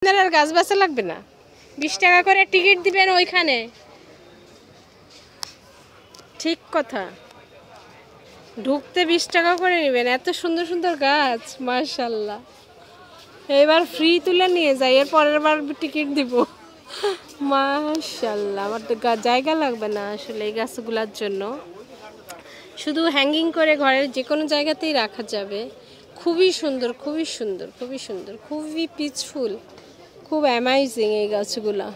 আপনার আর গাছ বাঁচা লাগবে না, 20 টাকা করে টিকিট দিবেন ওইখানে। ঠিক কথা, ঢুকতে 20 টাকা করে নেবেন। এত সুন্দর সুন্দর গাছ, মাশাআল্লাহ। এবার ফ্রি তুলে নিয়ে যাই, এর পরের বার টিকিট দিব। মাশাআল্লাহ, আমার তো জায়গা লাগবে না আসলে এই গাছগুলোর জন্য, শুধু হ্যাঙ্গিং করে ঘরের যে কোনো জায়গাতেই রাখা যাবে। খুবই সুন্দর, খুবই সুন্দর, খুবই সুন্দর, খুবই পিসফুল, খুব অ্যামেজিং এই গাছগুলা,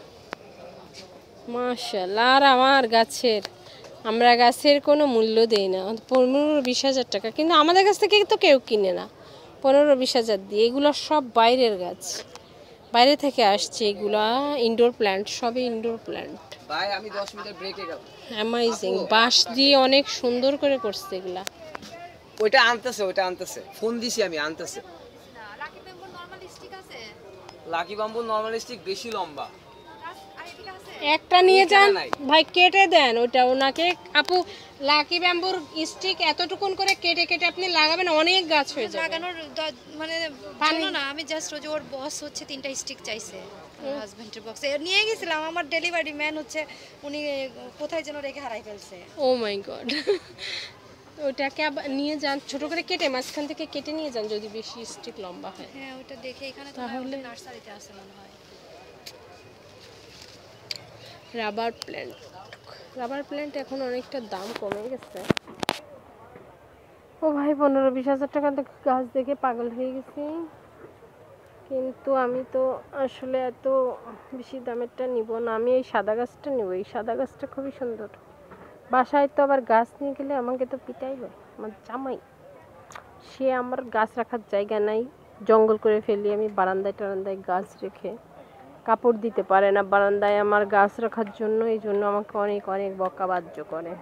মাশাআল্লাহ। আর আমার গাছের, আমরা গাছের কোনো মূল্য দেই না, 15-20 হাজার টাকা, কিন্তু আমাদের কাছ থেকে তো কেউ কিনে না 15-20 হাজার দিয়ে। এগুলো সব বাইরের গাছ, বাইরে থেকে আসছে এগুলা, ইনডোর প্ল্যান্ট, সবই ইনডোর প্ল্যান্ট। ভাই আমি 10 মিনিট ব্রেকে যাব। অ্যামেজিং, বাঁশ দিয়ে অনেক সুন্দর করে করছে এগুলা। ওইটা আনতেছে, ফোন দিছি আমি, আনতেছে। লাকি ব্যাম্বুর নরমাল স্টিক আছে? লাকি বাম্বুর নরমাল স্টিক বেশি লম্বা, একটা নিয়ে যান ভাই, কেটে দেন ওটা ওনাকে। আপু, লাকি ব্যাম্বুর স্টিক এতটুকুন করে কেটে কেটে আপনি লাগাবেন, অনেক গাছ হয়ে যাবে। লাগানোর মানে জানো না, আমি জাস্ট ওর বস হচ্ছে 3টা স্টিক চাইছে হাজবেন্ডের বক্সে, নিয়ে গেছিলাম। আমার ডেলিভারি ম্যান হচ্ছে উনি কোথায় যেন রেখে হারাই ফেলছে। ও মাই গড। ওটাকে আবার নিয়ে যান, ছোট করে কেটে মাঝখান থেকে কেটে নিয়ে যান যদি বেশি স্টিক লম্বা হয়। হ্যাঁ, ওটা দেখে এখানে তাহলে নার্সারিতে আছে মনে হয়। রাবার প্ল্যান্ট, রাবার প্ল্যান্ট এখন অনেকটা দাম কমে গেছে। ও ভাই, 15-20 হাজার টাকা গাছ দেখে পাগল হয়ে গেছি, কিন্তু আমি তো আসলে এত বেশি দামেরটা নিব না। আমি এই সাদা গাছটা নিব, এই সাদা গাছটা খুবই সুন্দর। বাসায় তো আবার গাছ নিয়ে গেলে আমাকে তো পিটাইবে আমার জামাই, সে আমার গাছ রাখার জায়গা নাই, জঙ্গল করে ফেলি আমি বারান্দায় টারান্দায় গাছ রেখে, কাপড় দিতে পারে না বারান্দায় আমার গাছ রাখার জন্য, এই জন্য আমাকে অনেক অনেক বকাবাজ্য করে।